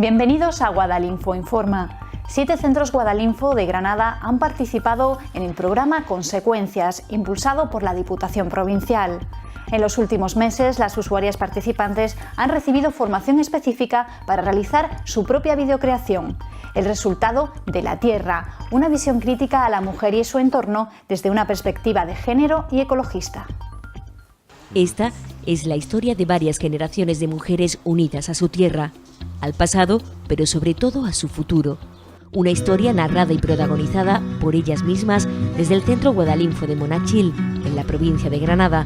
Bienvenidos a Guadalinfo Informa. 7 centros Guadalinfo de Granada han participado en el programa Consecuencias, impulsado por la Diputación Provincial. En los últimos meses, las usuarias participantes han recibido formación específica para realizar su propia videocreación. El resultado de La Tierra, una visión crítica a la mujer y su entorno desde una perspectiva de género y ecologista. Esta es la historia de varias generaciones de mujeres unidas a su tierra, al pasado, pero sobre todo a su futuro. Una historia narrada y protagonizada por ellas mismas desde el Centro Guadalinfo de Monachil, en la provincia de Granada.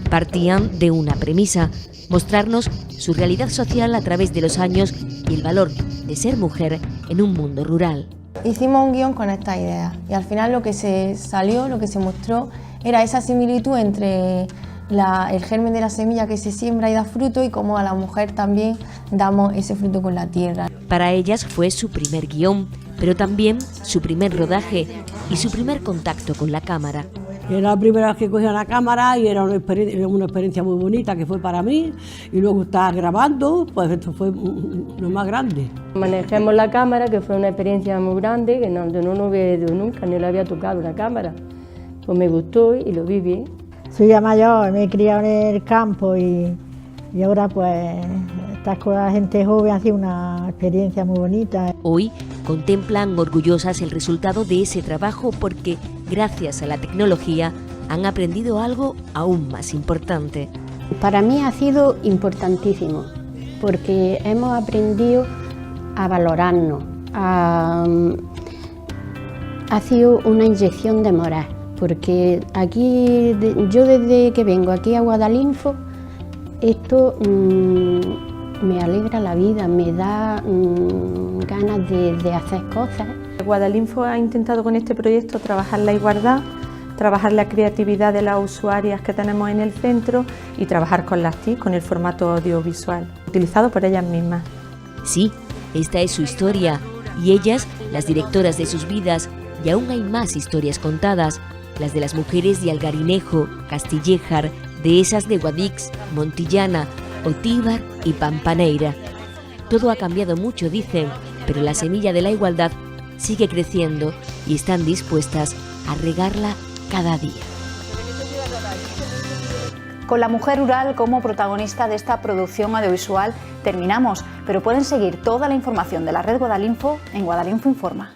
Partían de una premisa: mostrarnos su realidad social a través de los años y el valor de ser mujer en un mundo rural. Hicimos un guión con estas ideas y al final lo que se salió, lo que se mostró, era esa similitud entre el germen de la semilla que se siembra y da fruto y cómo a la mujer también damos ese fruto con la tierra. Para ellas fue su primer guión, pero también su primer rodaje y su primer contacto con la cámara. Era la primera vez que cogía la cámara y era una experiencia muy bonita que fue para mí, y luego estar grabando, pues esto fue lo más grande. Manejamos la cámara, que fue una experiencia muy grande, que yo no había ido nunca, ni le había tocado una cámara. Pues me gustó y lo vi bien. Soy ya mayor, me he criado en el campo y ahora pues estar con la gente joven ha sido una experiencia muy bonita. Hoy contemplan orgullosas el resultado de ese trabajo porque gracias a la tecnología han aprendido algo aún más importante. Para mí ha sido importantísimo porque hemos aprendido a valorarnos, ha sido una inyección de moral. Porque aquí, yo desde que vengo aquí a Guadalinfo, esto me alegra la vida, me da ganas de hacer cosas. Guadalinfo ha intentado con este proyecto trabajar la igualdad, trabajar la creatividad de las usuarias que tenemos en el centro y trabajar con las TIC, con el formato audiovisual, utilizado por ellas mismas. Sí, esta es su historia y ellas, las directoras de sus vidas, y aún hay más historias contadas. Las de las mujeres de Algarinejo, Castillejar, dehesas de Guadix, Montillana, Otíbar y Pampaneira. Todo ha cambiado mucho, dicen, pero la semilla de la igualdad sigue creciendo y están dispuestas a regarla cada día. Con la mujer rural como protagonista de esta producción audiovisual terminamos, pero pueden seguir toda la información de la red Guadalinfo en Guadalinfo Informa.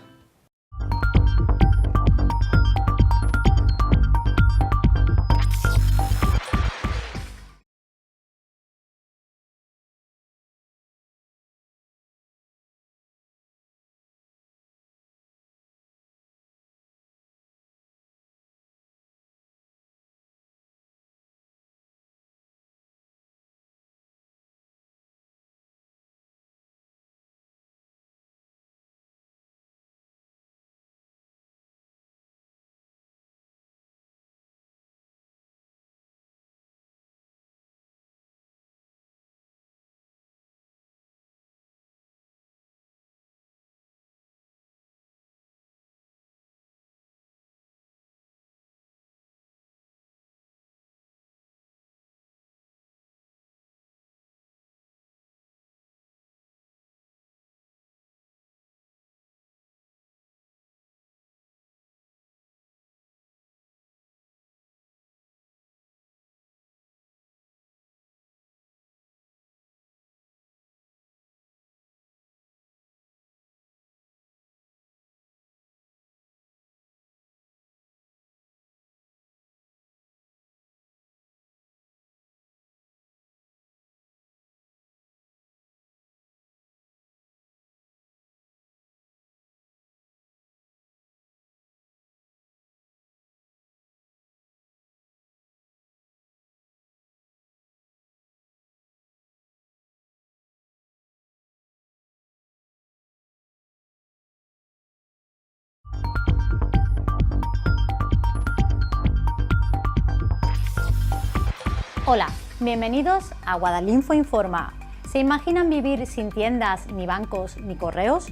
Hola, bienvenidos a Guadalinfo Informa. ¿Se imaginan vivir sin tiendas, ni bancos, ni correos?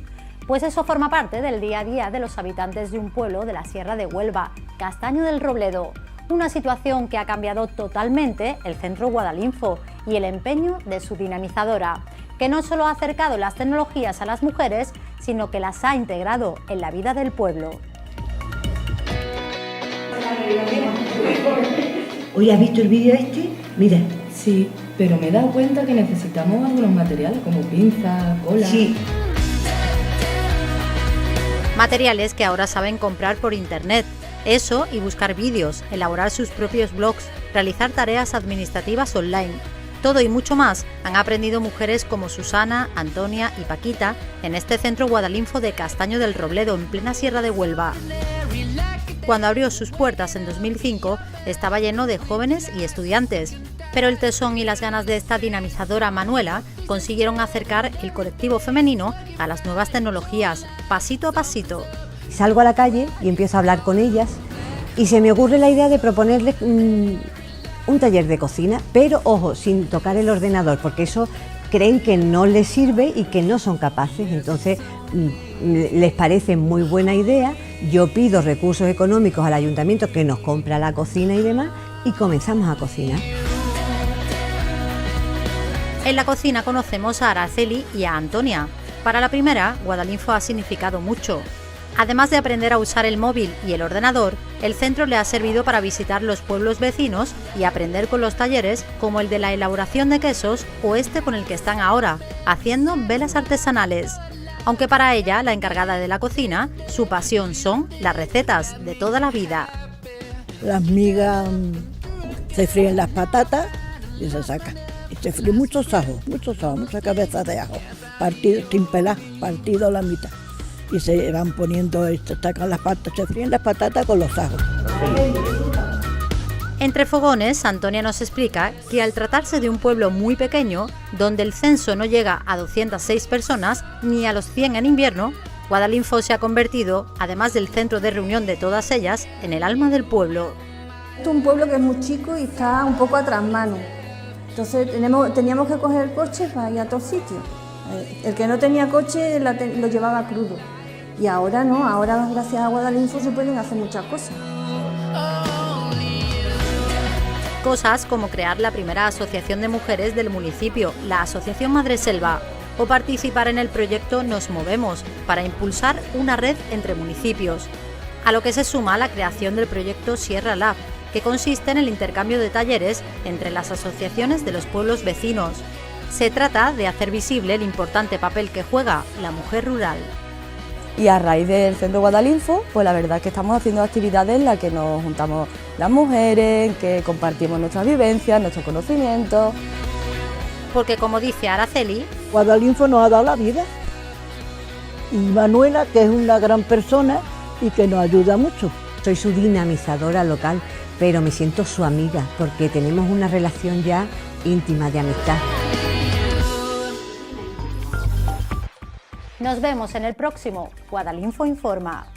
Pues eso forma parte del día a día de los habitantes de un pueblo de la Sierra de Huelva, Castaño del Robledo. Una situación que ha cambiado totalmente el Centro Guadalinfo y el empeño de su dinamizadora. que no solo ha acercado las tecnologías a las mujeres, sino que las ha integrado en la vida del pueblo. ¿Hoy has visto el vídeo este? Mira. Sí, pero me he dado cuenta que necesitamos algunos materiales como pinzas, cola... Sí. Materiales que ahora saben comprar por internet. Eso y buscar vídeos, elaborar sus propios blogs, realizar tareas administrativas online. Todo y mucho más han aprendido mujeres como Susana, Antonia y Paquita en este centro Guadalinfo de Castaño del Robledo, en plena Sierra de Huelva. Cuando abrió sus puertas en 2005, estaba lleno de jóvenes y estudiantes, pero el tesón y las ganas de esta dinamizadora Manuela consiguieron acercar el colectivo femenino a las nuevas tecnologías, pasito a pasito. Salgo a la calle y empiezo a hablar con ellas y se me ocurre la idea de proponerles un taller de cocina, pero ojo, sin tocar el ordenador, porque eso creen que no les sirve y que no son capaces. Entonces les parece muy buena idea, yo pido recursos económicos al ayuntamiento que nos compra la cocina y demás y comenzamos a cocinar. En la cocina conocemos a Araceli y a Antonia. Para la primera, Guadalinfo ha significado mucho. Además de aprender a usar el móvil y el ordenador, el centro le ha servido para visitar los pueblos vecinos y aprender con los talleres como el de la elaboración de quesos o este con el que están ahora, haciendo velas artesanales. Aunque para ella, la encargada de la cocina, su pasión son las recetas de toda la vida. Las migas se fríen las patatas y se sacan. Y se fríen muchas cabezas de ajo, partido sin pelar, partido a la mitad. Y se van poniendo, se sacan las patatas, se fríen las patatas con los ajos. Entre fogones, Antonia nos explica que al tratarse de un pueblo muy pequeño, donde el censo no llega a 206 personas ni a los 100 en invierno, Guadalinfo se ha convertido, además del centro de reunión de todas ellas, en el alma del pueblo. Es un pueblo que es muy chico y está un poco a trasmano. Entonces teníamos que coger el coche para ir a otro sitio. El que no tenía coche lo llevaba crudo. Y ahora no, ahora gracias a Guadalinfo se pueden hacer muchas cosas. Cosas como crear la primera asociación de mujeres del municipio, la Asociación Madreselva, o participar en el proyecto Nos Movemos, para impulsar una red entre municipios. A lo que se suma la creación del proyecto Sierra Lab, que consiste en el intercambio de talleres entre las asociaciones de los pueblos vecinos. Se trata de hacer visible el importante papel que juega la mujer rural. Y a raíz del Centro Guadalinfo, pues la verdad es que estamos haciendo actividades en las que nos juntamos las mujeres, en que compartimos nuestras vivencias, nuestros conocimientos. Porque como dice Araceli, Guadalinfo nos ha dado la vida. Y Manuela, que es una gran persona y que nos ayuda mucho. Soy su dinamizadora local, pero me siento su amiga, porque tenemos una relación ya íntima de amistad. Nos vemos en el próximo Guadalinfo Informa.